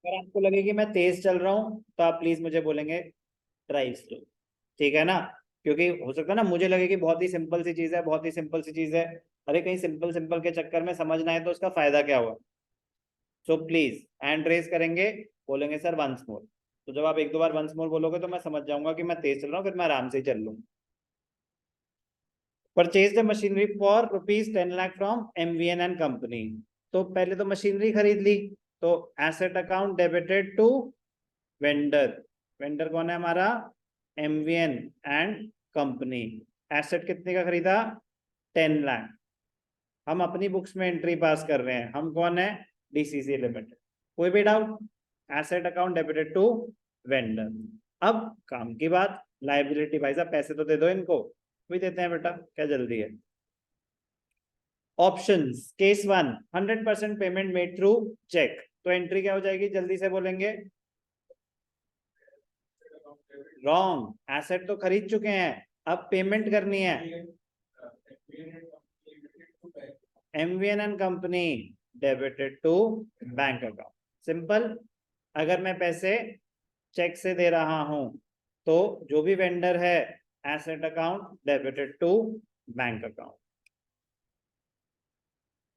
अगर आपको लगे कि मैं तेज चल रहा हूँ तो आप प्लीज मुझे बोलेंगे ड्राइव स्लो, ठीक है ना? क्योंकि हो सकता है ना मुझे लगे कि बहुत ही सिंपल सी चीज है, बहुत ही सिंपल सी चीज है, अरे कहीं सिंपल सिंपल के चक्कर में समझ ना आए तो उसका फायदा क्या हुआ। सो प्लीज हैंड रेस करेंगे, बोलेंगे सर वंस मोर। तो जब आप एक दो बार वंस मोर बोलोगे तो मैं समझ जाऊंगा कि मैं तेज चल रहा हूँ, फिर मैं आराम से ही चल लूंगा। Purchase the machinery for ₹10 lakh from MVN and company. तो पहले तो मशीनरी खरीद ली, तो asset account debited to vendor. Vendor कौन है हमारा? MVN and company. एसेट कितने का खरीदा? 10 लाख। हम अपनी बुक्स में एंट्री पास कर रहे हैं, हम कौन है? DCC limited. कोई भी doubt? Asset account debited to vendor. अब काम की बात, लाइबिलिटी। भाई साहब पैसे तो दे दो इनको। भी देते हैं बेटा, क्या जल्दी है? Options, case 1 100% payment made through cheque. तो एंट्री क्या हो जाएगी, जल्दी से बोलेंगे? रॉन्ग, एसेट तो खरीद चुके हैं, अब पेमेंट करनी है। MVN and company debited to bank account. Simple. अगर मैं पैसे चेक से दे रहा हूं तो जो भी वेंडर है, asset account debited to bank account.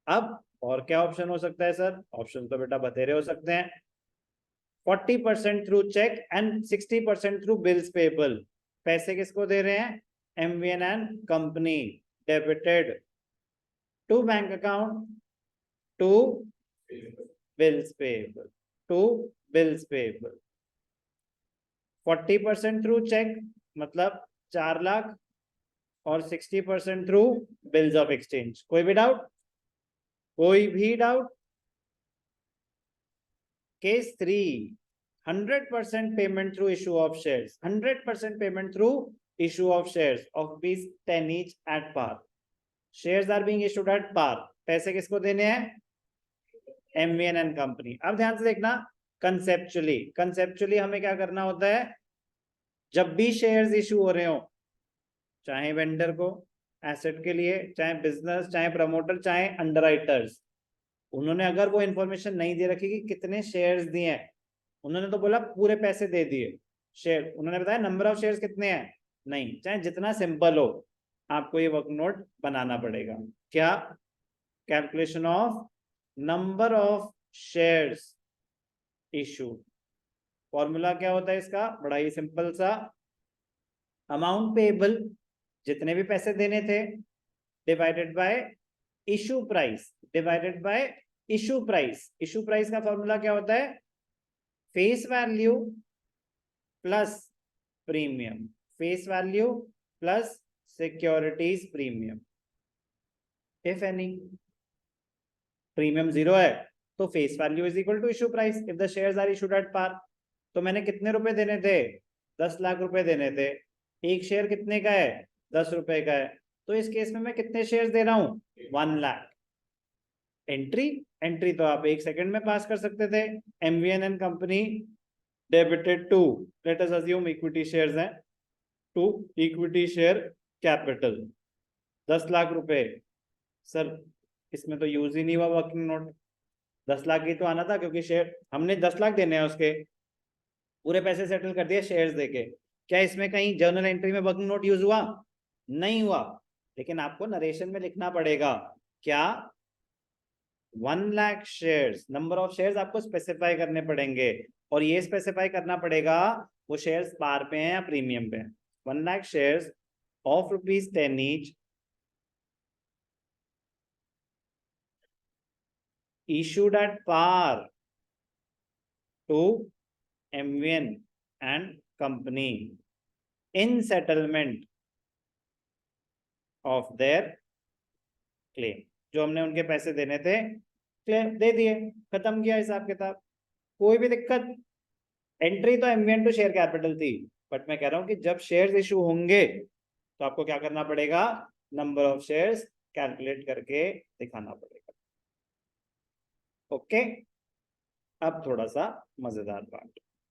अब और क्या ऑप्शन हो सकता है सर? ऑप्शन तो बेटा बतेरे हो सकते हैं। 40% through cheque and 60% through bills payable. पैसे किसको दे रहे हैं? MVN and company, debited to bank account, to bills payable, to bills payable. 40% through cheque मतलब 4 लाख, और 60% थ्रू बिल्स ऑफ एक्सचेंज। कोई भी डाउट? कोई भी doubt? Case 3 100% payment through issue of shares. 100% payment through issue of shares of ₹10 each at par. Shares are being issued at par. पैसे किसको देने हैं? MVN and company. अब ध्यान से देखना, कंसेप्चुअली हमें क्या करना होता है? जब भी शेयर्स इशू हो रहे हो, चाहे वेंडर को एसेट के लिए, चाहे बिजनेस, चाहे प्रमोटर, चाहे अंडरराइटर्स, उन्होंने अगर वो इन्फॉर्मेशन नहीं दे रखी कि कितने शेयर्स दिए हैं, उन्होंने तो बोला पूरे पैसे दे दिए। शेयर उन्होंने बताया नंबर ऑफ शेयर्स कितने हैं? नहीं, चाहे जितना सिंपल हो, आपको ये वर्क नोट बनाना पड़ेगा। क्या? Calculation of number of shares issue. Formula क्या होता है इसका? बड़ा ही सिंपल सा, अमाउंट पेएबल, जितने भी पैसे देने थे, divided by issue price, divided by issue price. Issue price का फॉर्मूला क्या होता है? Face value plus premium, face value plus securities premium. If any premium 0 है तो face value is equal to issue price if the shares are issued at पार। तो मैंने कितने रुपए देने थे? 10 लाख रुपए देने थे। एक शेयर कितने का है? 10 रुपए का है। तो इस केस में मैं कितने शेयर्स दे रहा हूं? 1 लाख। एंट्री, एंट्री तो आप 1 सेकंड में पास कर सकते थे। MVN and company debited to, let us assume equity shares हैं, to equity share capital 10 lakh रुपए। सर इसमें तो यूज ही नहीं हुआ वर्किंग नोट। 10 लाख ही तो आना था, क्योंकि शेयर हमने 10 लाख देने हैं, उसके पूरे पैसे सेटल कर दिए शेयर्स देके। क्या इसमें कहीं जर्नल एंट्री में वर्किंग नोट यूज हुआ? नहीं हुआ। लेकिन आपको नरेशन में लिखना पड़ेगा। क्या? 1 lakh shares, number of shares आपको स्पेसिफाई करने पड़ेंगे, और ये स्पेसिफाई करना पड़ेगा वो शेयर्स पार पे हैं या प्रीमियम पे हैं। 1 lakh shares of ₹10 each issued at par to MVN and company in settlement of their claim। जो हमने उनके पैसे देने थे, क्लेम दे दिए, खत्म किया हिसाब किताब। कोई भी दिक्कत? एंट्री तो एमवीएन टू शेयर कैपिटल थी, बट मैं कह रहा हूं कि जब शेयर्स इशू होंगे तो आपको क्या करना पड़ेगा? नंबर ऑफ शेयर्स कैलकुलेट करके दिखाना पड़ेगा। ओके। अब थोड़ा सा मजेदार बात,